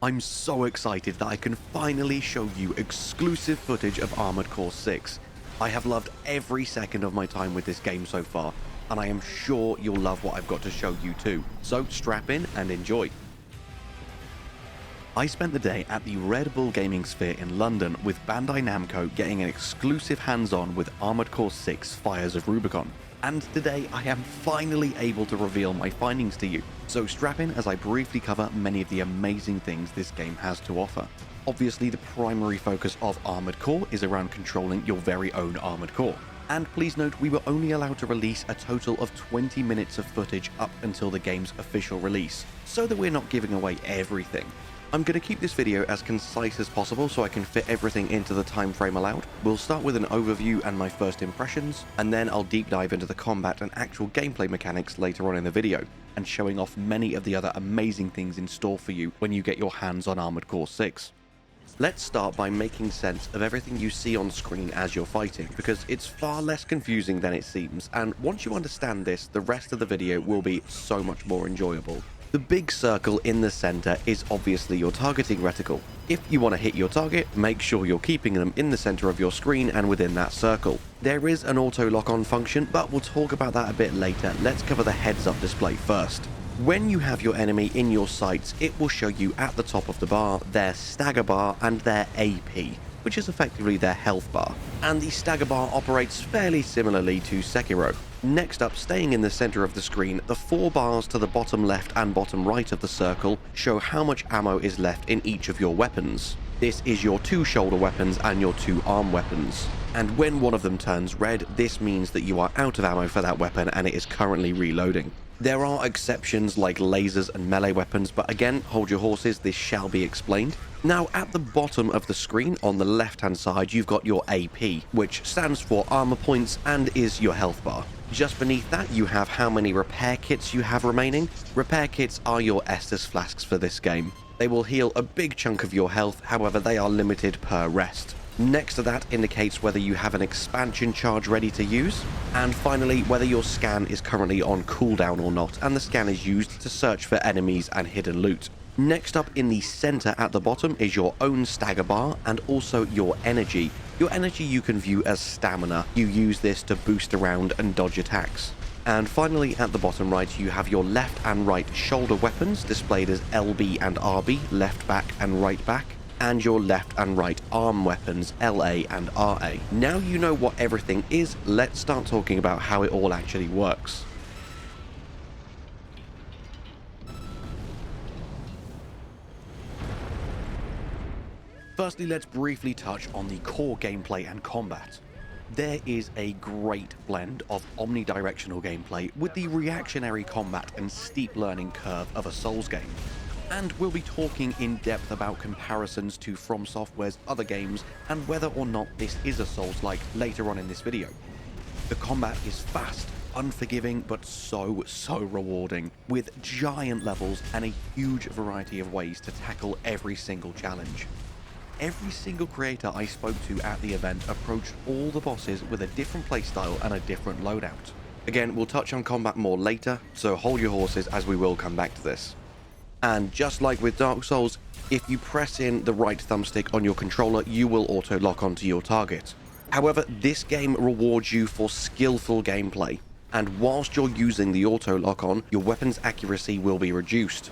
I'm so excited that I can finally show you exclusive footage of Armored Core 6. I have loved every second of my time with this game so far, and I am sure you'll love what I've got to show you too, so strap in and enjoy. I spent the day at the Red Bull Gaming Sphere in London with Bandai Namco getting an exclusive hands-on with Armored Core 6 Fires of Rubicon. And today I am finally able to reveal my findings to you, so strap in as I briefly cover many of the amazing things this game has to offer. Obviously the primary focus of Armored Core is around controlling your very own Armored Core. And please note we were only allowed to release a total of 20 minutes of footage up until the game's official release, so that we're not giving away everything. I'm going to keep this video as concise as possible so I can fit everything into the time frame allowed. We'll start with an overview and my first impressions, and then I'll deep dive into the combat and actual gameplay mechanics later on in the video, and showing off many of the other amazing things in store for you when you get your hands on Armored Core 6. Let's start by making sense of everything you see on screen as you're fighting, because it's far less confusing than it seems, and once you understand this, the rest of the video will be so much more enjoyable. The big circle in the center is obviously your targeting reticle. If you want to hit your target, make sure you're keeping them in the center of your screen and within that circle. There is an auto lock-on function, but we'll talk about that a bit later. Let's cover the heads-up display first. When you have your enemy in your sights, it will show you at the top of the bar their stagger bar and their AP, which is effectively their health bar. And the stagger bar operates fairly similarly to Sekiro. Next up, staying in the center of the screen, the 4 bars to the bottom left and bottom right of the circle show how much ammo is left in each of your weapons. This is your 2 shoulder weapons and your 2 arm weapons. And when one of them turns red, this means that you are out of ammo for that weapon and it is currently reloading. There are exceptions like lasers and melee weapons, but again, hold your horses, this shall be explained. Now, at the bottom of the screen, on the left-hand side, you've got your AP, which stands for armor points and is your health bar. Just beneath that, you have how many repair kits you have remaining. Repair kits are your Estus flasks for this game. They will heal a big chunk of your health, however, they are limited per rest. Next to that indicates whether you have an expansion charge ready to use, and finally whether your scan is currently on cooldown or not, and the scan is used to search for enemies and hidden loot. Next up in the center at the bottom is your own stagger bar and also your energy. Your energy you can view as stamina. You use this to boost around and dodge attacks. And finally at the bottom right you have your left and right shoulder weapons displayed as LB and RB, left back and right back, and your left and right arm weapons, LA and RA. Now you know what everything is, let's start talking about how it all actually works. Firstly, let's briefly touch on the core gameplay and combat. There is a great blend of omnidirectional gameplay with the reactionary combat and steep learning curve of a Souls game. And we'll be talking in depth about comparisons to FromSoftware's other games and whether or not this is a Souls-like later on in this video. The combat is fast, unforgiving, but so rewarding, with giant levels and a huge variety of ways to tackle every single challenge. Every single creator I spoke to at the event approached all the bosses with a different playstyle and a different loadout. Again, we'll touch on combat more later, so hold your horses as we will come back to this. And just like with Dark Souls, if you press in the right thumbstick on your controller, you will auto lock onto your target. However, this game rewards you for skillful gameplay, and whilst you're using the auto lock on, your weapon's accuracy will be reduced.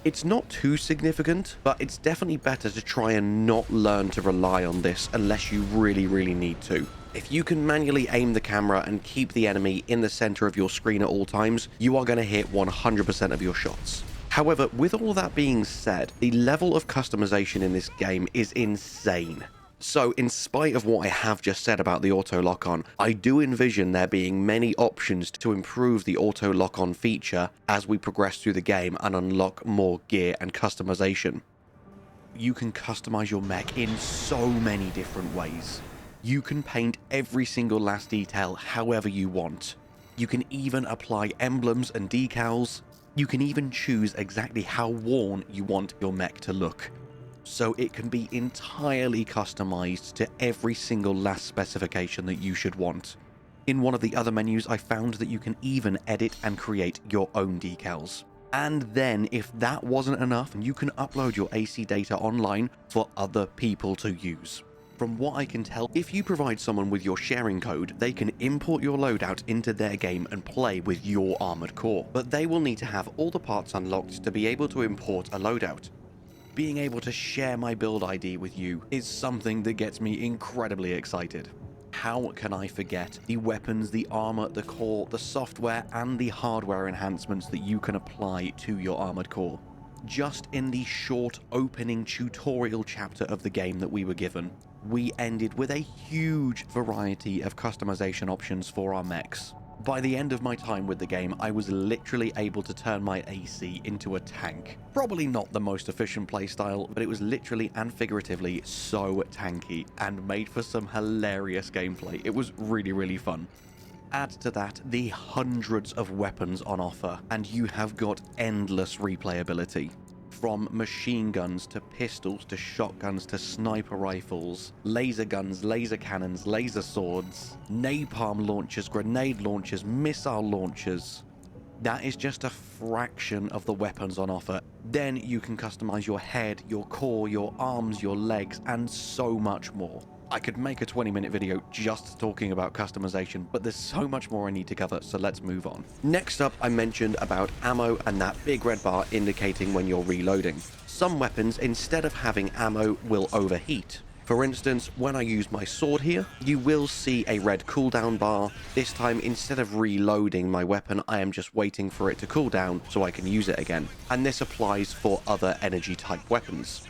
It's not too significant, but it's definitely better to try and not learn to rely on this unless you really need to. If you can manually aim the camera and keep the enemy in the center of your screen at all times, you are going to hit 100% of your shots. However, with all that being said, the level of customization in this game is insane. So in spite of what I have just said about the auto lock-on, I do envision there being many options to improve the auto lock-on feature as we progress through the game and unlock more gear and customization. You can customize your mech in so many different ways. You can paint every single last detail however you want. You can even apply emblems and decals. You can even choose exactly how worn you want your mech to look. So it can be entirely customized to every single last specification that you should want. In one of the other menus, I found that you can even edit and create your own decals. And then, if that wasn't enough, you can upload your AC data online for other people to use. From what I can tell, if you provide someone with your sharing code, they can import your loadout into their game and play with your Armored Core. But they will need to have all the parts unlocked to be able to import a loadout. Being able to share my build ID with you is something that gets me incredibly excited. How can I forget the weapons, the armor, the core, the software, and the hardware enhancements that you can apply to your Armored Core? Just in the short opening tutorial chapter of the game that we were given, we ended with a huge variety of customization options for our mechs. By the end of my time with the game, I was literally able to turn my AC into a tank. Probably not the most efficient playstyle, but it was literally and figuratively so tanky and made for some hilarious gameplay. It was really, really fun. Add to that the hundreds of weapons on offer, and you have got endless replayability. From machine guns to pistols to shotguns to sniper rifles, laser guns, laser cannons, laser swords, napalm launchers, grenade launchers, missile launchers. That is just a fraction of the weapons on offer. Then you can customize your head, your core, your arms, your legs, and so much more. I could make a 20-minute video just talking about customization, but there's so much more I need to cover, so let's move on. Next up, I mentioned about ammo and that big red bar indicating when you're reloading. Some weapons, instead of having ammo, will overheat. For instance, when I use my sword here, you will see a red cooldown bar. This time, instead of reloading my weapon, I am just waiting for it to cool down so I can use it again. And this applies for other energy type weapons.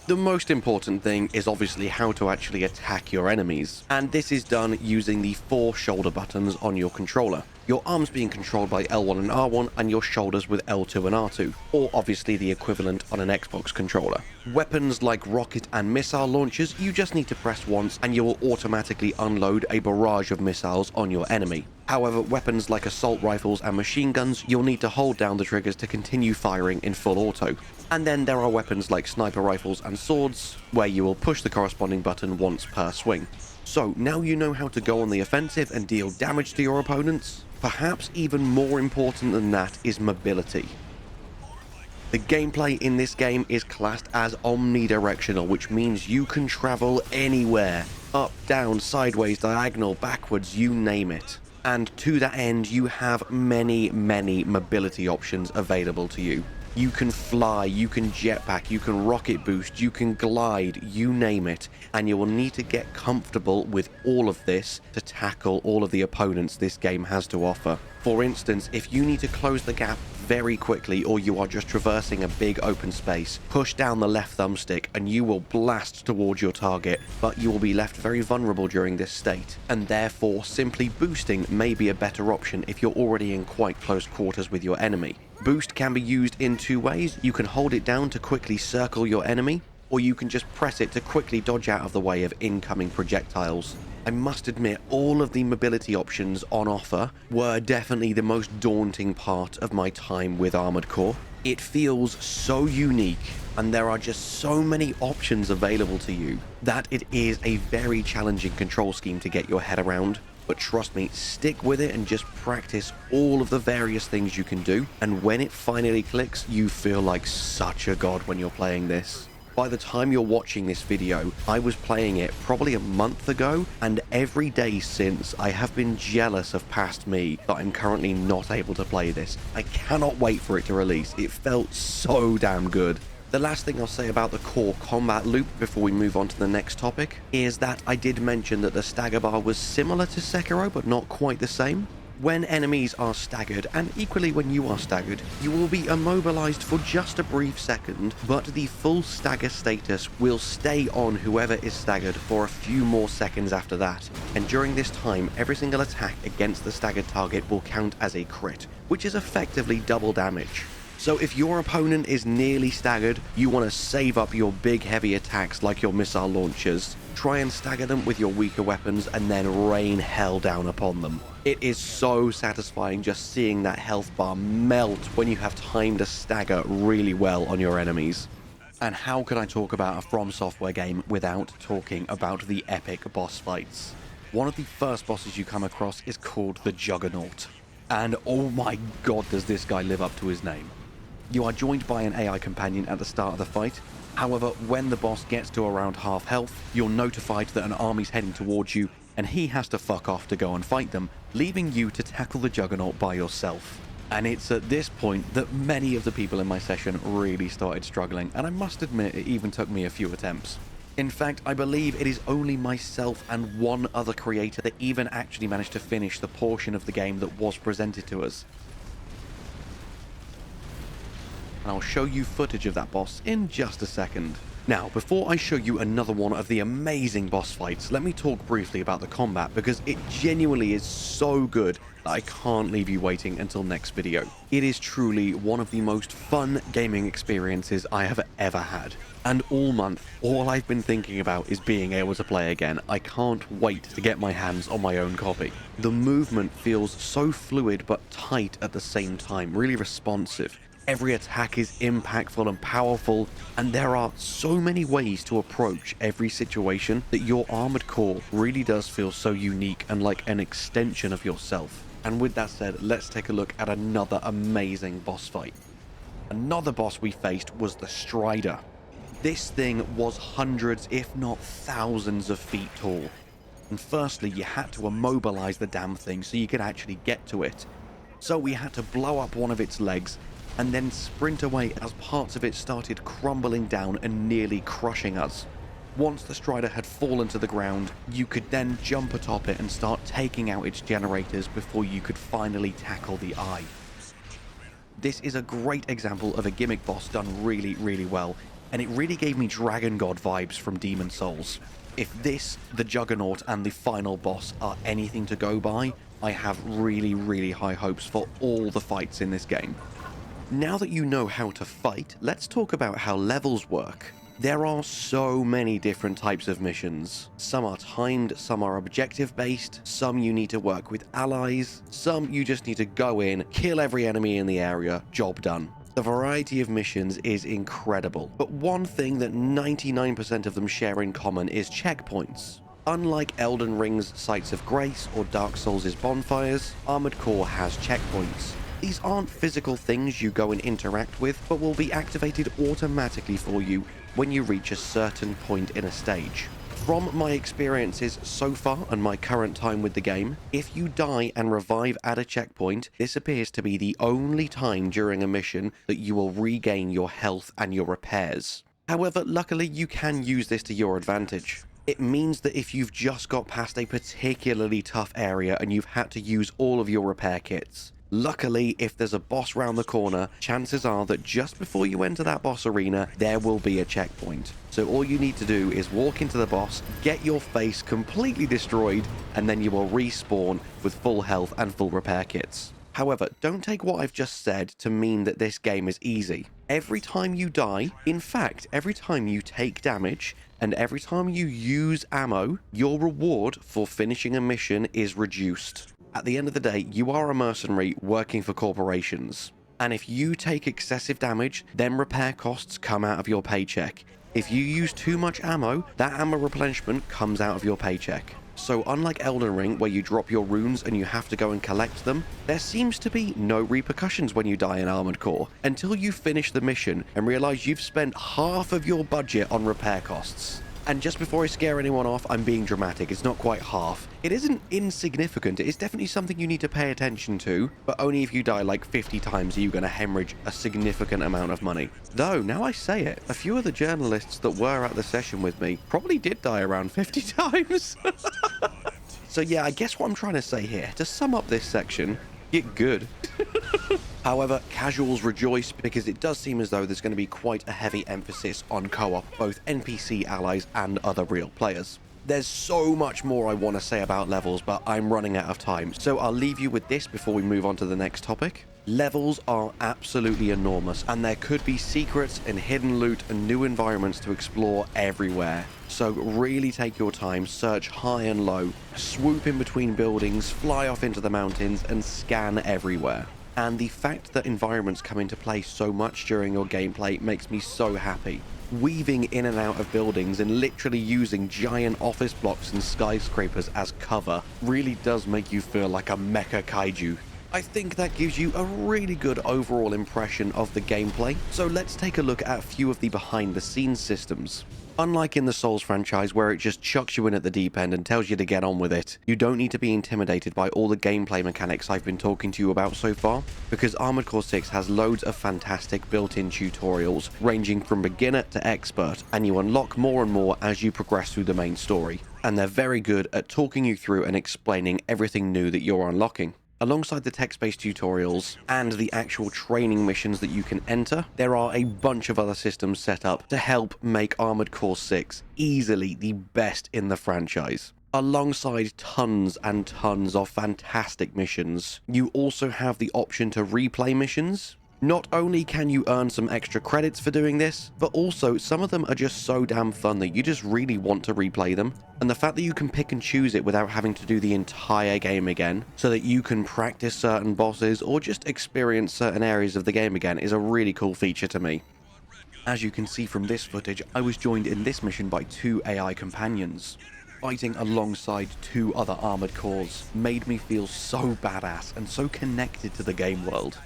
The most important thing is obviously how to actually attack your enemies, and this is done using the 4 shoulder buttons on your controller. Your arms being controlled by L1 and R1, and your shoulders with L2 and R2, or obviously the equivalent on an Xbox controller. Weapons like rocket and missile launchers, you just need to press once and you will automatically unload a barrage of missiles on your enemy. However, weapons like assault rifles and machine guns, you'll need to hold down the triggers to continue firing in full auto. And then there are weapons like sniper rifles and swords, where you will push the corresponding button once per swing. So now you know how to go on the offensive and deal damage to your opponents. Perhaps even more important than that is mobility. The gameplay in this game is classed as omnidirectional, which means you can travel anywhere. Up, down, sideways, diagonal, backwards, you name it. And to that end, you have many mobility options available to you. You can fly, you can jetpack, you can rocket boost, you can glide, you name it. And you will need to get comfortable with all of this to tackle all of the opponents this game has to offer. For instance, if you need to close the gap very quickly, or you are just traversing a big open space, push down the left thumbstick and you will blast towards your target, but you will be left very vulnerable during this state. And therefore, simply boosting may be a better option if you're already in quite close quarters with your enemy. Boost can be used in 2 ways. You can hold it down to quickly circle your enemy, or you can just press it to quickly dodge out of the way of incoming projectiles. I must admit, all of the mobility options on offer were definitely the most daunting part of my time with Armored Core. It feels so unique, and there are just so many options available to you that it is a very challenging control scheme to get your head around. But trust me, stick with it and just practice all of the various things you can do, and when it finally clicks, you feel like such a god when you're playing this. By the time you're watching this video, I was playing it probably a month ago, and every day since, I have been jealous of past me that I'm currently not able to play this. I cannot wait for it to release. It felt so damn good. The last thing I'll say about the core combat loop before we move on to the next topic is that I did mention that the stagger bar was similar to Sekiro, but not quite the same. When enemies are staggered, and equally when you are staggered, you will be immobilized for just a brief second, but the full stagger status will stay on whoever is staggered for a few more seconds after that. And during this time, every single attack against the staggered target will count as a crit, which is effectively double damage. So if your opponent is nearly staggered, you want to save up your big heavy attacks like your missile launchers, try and stagger them with your weaker weapons, and then rain hell down upon them. It is so satisfying just seeing that health bar melt when you have time to stagger really well on your enemies. And how could I talk about a FromSoftware game without talking about the epic boss fights? One of the first bosses you come across is called the Juggernaut. And oh my god, does this guy live up to his name. You are joined by an AI companion at the start of the fight. However, when the boss gets to around half health, you're notified that an army's heading towards you, and he has to fuck off to go and fight them, leaving you to tackle the Juggernaut by yourself. And it's at this point that many of the people in my session really started struggling, and I must admit it even took me a few attempts. In fact, I believe it is only myself and one other creator that even actually managed to finish the portion of the game that was presented to us. And I'll show you footage of that boss in just a second. Now, before I show you another one of the amazing boss fights, let me talk briefly about the combat, because it genuinely is so good that I can't leave you waiting until next video. It is truly one of the most fun gaming experiences I have ever had. And all month, all I've been thinking about is being able to play again. I can't wait to get my hands on my own copy. The movement feels so fluid but tight at the same time, really responsive. Every attack is impactful and powerful, and there are so many ways to approach every situation that your Armored Core really does feel so unique and like an extension of yourself. And with that said, let's take a look at another amazing boss fight. Another boss we faced was the Strider. This thing was hundreds, if not thousands of feet tall. And firstly, you had to immobilize the damn thing so you could actually get to it. So we had to blow up one of its legs and then sprint away as parts of it started crumbling down and nearly crushing us. Once the Strider had fallen to the ground, you could then jump atop it and start taking out its generators before you could finally tackle the eye. This is a great example of a gimmick boss done really, really well, and it really gave me Dragon God vibes from Demon Souls. If this, the Juggernaut, and the final boss are anything to go by, I have really, really high hopes for all the fights in this game. Now that you know how to fight, let's talk about how levels work. There are so many different types of missions. Some are timed, some are objective based, some you need to work with allies, some you just need to go in, kill every enemy in the area, job done. The variety of missions is incredible, but one thing that 99% of them share in common is checkpoints. Unlike Elden Ring's Sites of Grace or Dark Souls' Bonfires, Armored Core has checkpoints. These aren't physical things you go and interact with, but will be activated automatically for you when you reach a certain point in a stage. From my experiences so far and my current time with the game, if you die and revive at a checkpoint, this appears to be the only time during a mission that you will regain your health and your repairs. However, luckily you can use this to your advantage. It means that if you've just got past a particularly tough area and you've had to use all of your repair kits, luckily, if there's a boss round the corner, chances are that just before you enter that boss arena, there will be a checkpoint. So all you need to do is walk into the boss, get your face completely destroyed, and then you will respawn with full health and full repair kits. However, don't take what I've just said to mean that this game is easy. Every time you die, in fact, every time you take damage, and every time you use ammo, your reward for finishing a mission is reduced. At the end of the day, you are a mercenary working for corporations. And if you take excessive damage, then repair costs come out of your paycheck. If you use too much ammo, that ammo replenishment comes out of your paycheck. So unlike Elden Ring, where you drop your runes and you have to go and collect them, there seems to be no repercussions when you die in Armored Core, until you finish the mission and realize you've spent half of your budget on repair costs. And just before I scare anyone off, I'm being dramatic. It's not quite half. It isn't insignificant. It is definitely something you need to pay attention to, but only if you die like 50 times are you going to hemorrhage a significant amount of money. Though, now I say it, a few of the journalists that were at the session with me probably did die around 50 times. So yeah, I guess what I'm trying to say here, to sum up this section, get good. However, casuals rejoice because it does seem as though there's going to be quite a heavy emphasis on co-op, both NPC allies and other real players. There's so much more I want to say about levels, but I'm running out of time, so I'll leave you with this before we move on to the next topic. Levels are absolutely enormous, and there could be secrets and hidden loot and new environments to explore everywhere. So really take your time, search high and low, swoop in between buildings, fly off into the mountains, and scan everywhere. And the fact that environments come into play so much during your gameplay makes me so happy. Weaving in and out of buildings and literally using giant office blocks and skyscrapers as cover really does make you feel like a mecha kaiju. I think that gives you a really good overall impression of the gameplay, so let's take a look at a few of the behind the scenes systems. Unlike in the Souls franchise where it just chucks you in at the deep end and tells you to get on with it, you don't need to be intimidated by all the gameplay mechanics I've been talking to you about so far, because Armored Core 6 has loads of fantastic built-in tutorials ranging from beginner to expert, and you unlock more and more as you progress through the main story, and they're very good at talking you through and explaining everything new that you're unlocking. Alongside the text-based tutorials and the actual training missions that you can enter, there are a bunch of other systems set up to help make Armored Core 6 easily the best in the franchise. Alongside tons and tons of fantastic missions, you also have the option to replay missions. Not only can you earn some extra credits for doing this, but also some of them are just so damn fun that you just really want to replay them. And the fact that you can pick and choose it without having to do the entire game again, so that you can practice certain bosses or just experience certain areas of the game again, is a really cool feature to me. As you can see from this footage, I was joined in this mission by 2 AI companions. Fighting alongside 2 other Armored Cores made me feel so badass and so connected to the game world.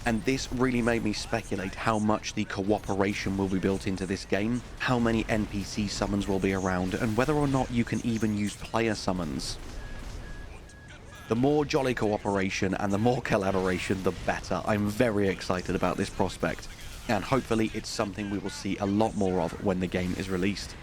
And this really made me speculate how much the cooperation will be built into this game, how many NPC summons will be around, and whether or not you can even use player summons. The more jolly cooperation and the more collaboration, the better. I'm very excited about this prospect, and hopefully it's something we will see a lot more of when the game is released.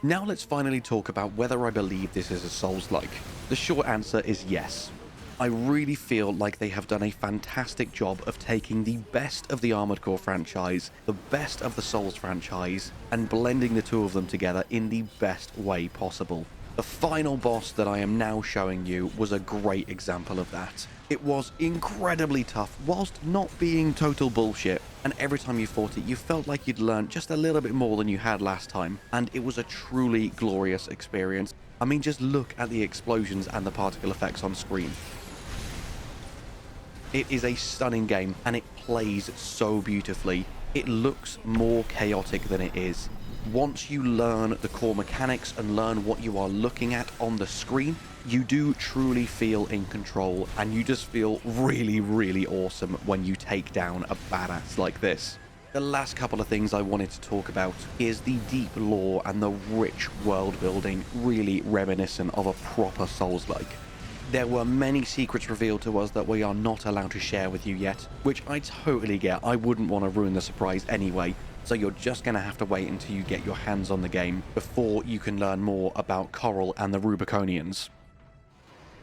Now let's finally talk about whether I believe this is a Souls-like. The short answer is yes. I really feel like they have done a fantastic job of taking the best of the Armored Core franchise, the best of the Souls franchise, and blending the 2 of them together in the best way possible. The final boss that I am now showing you was a great example of that. It was incredibly tough whilst not being total bullshit, and every time you fought it you felt like you'd learned just a little bit more than you had last time, and it was a truly glorious experience. I mean, just look at the explosions and the particle effects on screen. It is a stunning game, and it plays so beautifully. It looks more chaotic than it is. Once you learn the core mechanics and learn what you are looking at on the screen, you do truly feel in control, and you just feel really, really awesome when you take down a badass like this. The last couple of things I wanted to talk about is the deep lore and the rich world building, really reminiscent of a proper Souls-like. There were many secrets revealed to us that we are not allowed to share with you yet, which I totally get. I wouldn't want to ruin the surprise anyway, so you're just going to have to wait until you get your hands on the game before you can learn more about Coral and the Rubiconians.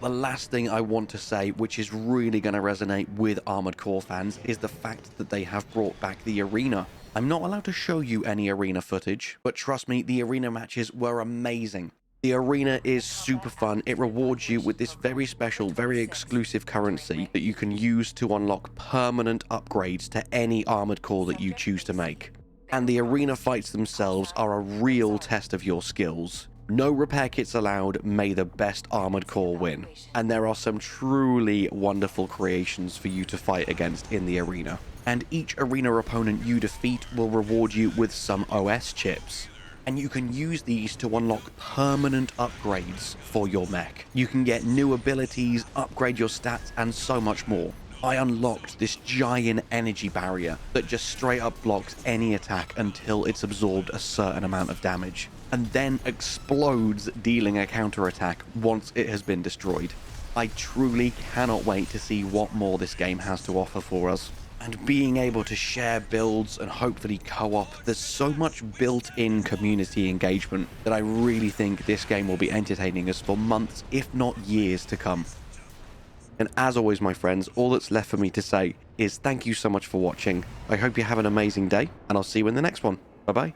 The last thing I want to say, which is really going to resonate with Armored Core fans, is the fact that they have brought back the arena. I'm not allowed to show you any arena footage, but trust me, the arena matches were amazing. The arena is super fun. It rewards you with this very special, very exclusive currency that you can use to unlock permanent upgrades to any Armored Core that you choose to make. And the arena fights themselves are a real test of your skills. No repair kits allowed, may the best Armored Core win. And there are some truly wonderful creations for you to fight against in the arena. And each arena opponent you defeat will reward you with some OS chips. And you can use these to unlock permanent upgrades for your mech. You can get new abilities, upgrade your stats, and so much more. I unlocked this giant energy barrier that just straight up blocks any attack until it's absorbed a certain amount of damage, and then explodes, dealing a counterattack once it has been destroyed. I truly cannot wait to see what more this game has to offer for us. And being able to share builds and hopefully co-op, there's so much built-in community engagement that I really think this game will be entertaining us for months, if not years to come. And as always, my friends, all that's left for me to say is thank you so much for watching. I hope you have an amazing day, and I'll see you in the next one. Bye-bye.